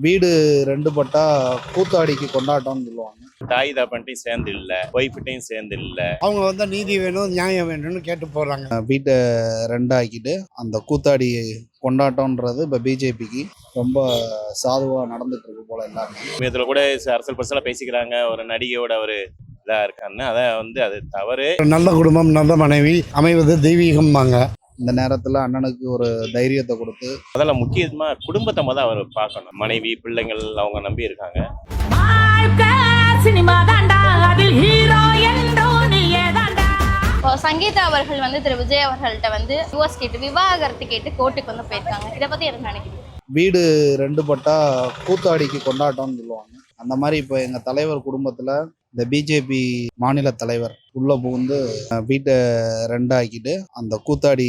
வீடு 2 பட்டா கூத்தாடிக்கு கொண்டாட்டம்னு சொல்லுவாங்க. தாய் தகப்பன்ட்டையும் சேர்ந்து இல்ல, ஒய்ஃப்ட்டையும் சேர்ந்து இல்ல. அவங்க நீதி வேணும், நியாயம் வேணும்னு கேட்டு போறாங்க. வீட்டை 2 ஆக்கிட்டு அந்த கூத்தாடி கொண்டாட்டம்ன்றது இப்போ பிஜேபிக்கு ரொம்ப சாதுவா நடந்துட்டு இருக்கு போல எல்லாருமே. இதுல கூட அரசியல் பர்சனலா பேசிக்கிறாங்க, ஒரு நடிகையோட ஒரு இதா இருக்கான்னு. அது தவறு. நல்ல குடும்பம், நல்ல மனைவி அமைவது தெய்வீகம்பாங்க. இந்த நேரத்தில் அண்ணனுக்கு ஒரு தைரியத்தை கொடுத்து முதல்ல முக்கியமா குடும்பத்தை அவர் பார்க்கணும். மனைவி, பிள்ளைங்கள் அவங்க நம்பி இருக்காங்க. சங்கீதா அவர்கள் திரு விஜய் அவர்கள்ட்ட டிவோர்ஸ் கேட்டு விவாகரத்து கேட்டு கோர்ட்டுக்கு போயிருக்காங்க. இதை பத்தி என்ன நினைக்கிறீங்க? வீடு 2 பட்டா கூத்தாடிக்கு கொண்டாட்டம்னு சொல்லுவாங்க. அந்த மாதிரி இப்போ எங்கள் தலைவர் குடும்பத்தில் இந்த பிஜேபி மாநில தலைவர் உள்ள புகுந்து வீட்டை 2 ஆக்கிட்டு அந்த கூத்தாடி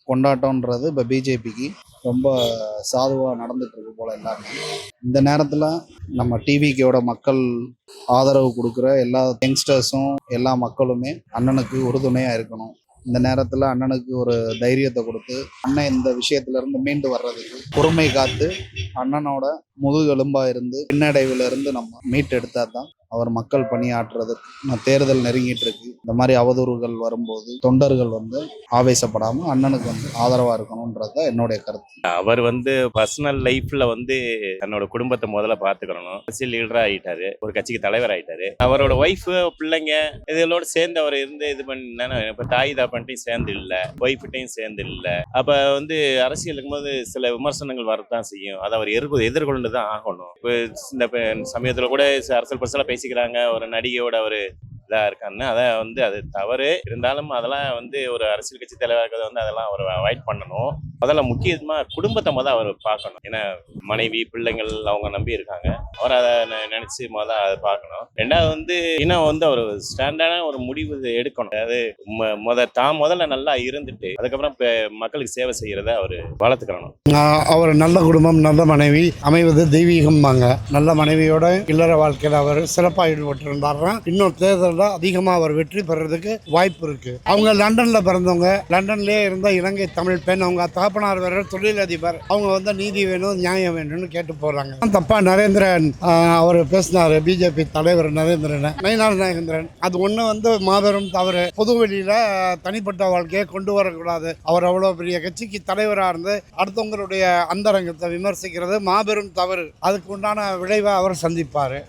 கொண்டாட்டம்ன்றது இப்போ பிஜேபிக்கு ரொம்ப சாதுவாக நடந்துட்டு இருக்கு போல எல்லாருமே. இந்த நேரத்தில் நம்ம டிவிக்கோட மக்கள் ஆதரவு கொடுக்குற எல்லா யங்ஸ்டர்ஸும் எல்லா மக்களுமே அண்ணனுக்கு உறுதுணையாக இருக்கணும். இந்த நேரத்தில் அண்ணனுக்கு ஒரு தைரியத்தை கொடுத்து அண்ணன் இந்த விஷயத்துல இருந்து மீண்டு வர்றதுக்கு பொறுமை காத்து அண்ணனோட முதுகெலும்பாக இருந்து பின்னடைவில் இருந்து நம்ம மீட்டெடுத்தா தான் அவர் மக்கள் பணியாற்றுறதுக்கு. தேர்தல் நெருங்கிட்டு இருக்கு. இந்த மாதிரி அவதூறுகள் வரும்போது தொண்டர்கள் ஆவேசப்படாமல் அண்ணனுக்கு ஆதரவாக இருக்கணும்ன்றது தான் என்னுடைய கருத்து. அவர் பர்சனல் லைஃப்ல தன்னோட குடும்பத்தை முதல்ல பார்த்துக்கணும். அரசியல் லீடரா ஆயிட்டாரு, ஒரு கட்சிக்கு தலைவர் ஆயிட்டாரு. அவரோட ஒய்ஃப், பிள்ளைங்க இதோட சேர்ந்து அவர் இது பண்ண இப்ப தாய் தகப்பன்ட்டையும் சேர்ந்து இல்ல, ஒய்ஃப்ட்டையும் சேர்ந்து இல்ல. அப்ப அரசியல் இருக்கும்போது சில விமர்சனங்கள் வரத்தான் செய்யும். அதை அவர் எதிர்கொண்டு தான் ஆகணும். இப்போ இந்த சமயத்துல கூட அரசியல் பர்சனலா பேசிக்கிறாங்க, ஒரு நடிகையோட ஒரு இதா இருக்கான்னு. அது தவறு. இருந்தாலும் அதெல்லாம் ஒரு அரசியல் கட்சி தலைவராக இருக்கிறத அதெல்லாம் அவர் அவாய்ட் பண்ணணும். முதல்ல முக்கியமா குடும்பத்தை அவர் பார்க்கணும். ஏன்னா மனைவி, பிள்ளைங்கள் அவங்க நம்பி இருக்காங்க. அவர் அதை நினைச்சு அதை பார்க்கணும். ரெண்டாவது இன்னும் அவர் ஸ்டாண்டர்டான ஒரு முடிவு எடுக்கணும். அதாவது முதல்ல நல்லா இருந்துட்டு அதுக்கப்புறம் மக்களுக்கு சேவை செய்யறத அவர் வளர்த்துக்கணும். அவர் நல்ல குடும்பம், நல்ல மனைவி அமைவது தெய்வீகம்பாங்க. நல்ல மனைவியோட இல்லற வாழ்க்கையில் அவர் சிறப்பாக ஈடுபட்டிருந்தாருன்னா இன்னொரு தேர்தலில் அதிகமாக அவர் வெற்றி பெறதுக்கு வாய்ப்பு இருக்கு. அவங்க லண்டன்ல பிறந்தவங்க, லண்டன்லேயே இருந்த இலங்கை தமிழ் பெண். அவங்க தகப்பனார் வேற தொழிலதிபர். அவங்க நீதி வேணும், நியாயம் வேணும்னு கேட்டு போறாங்க. தப்பா நரேந்திரன் அவர் பேசினாரு, பிஜேபி தலைவர் நரேந்திரன், நயினார் நாகேந்திரன். அது ஒண்ணு மாபெரும் தவறு. பொதுவெளியில தனிப்பட்ட வாழ்க்கையை கொண்டு வரக்கூடாது. அவர் அவ்வளவு பெரிய கட்சிக்கு தலைவராக இருந்து அடுத்தவங்களுடைய அந்தரங்கத்தை விமர்சிக்கிறது மாபெரும் தவறு. அதுக்கு உண்டான விளைவை அவர் சந்திப்பாரு.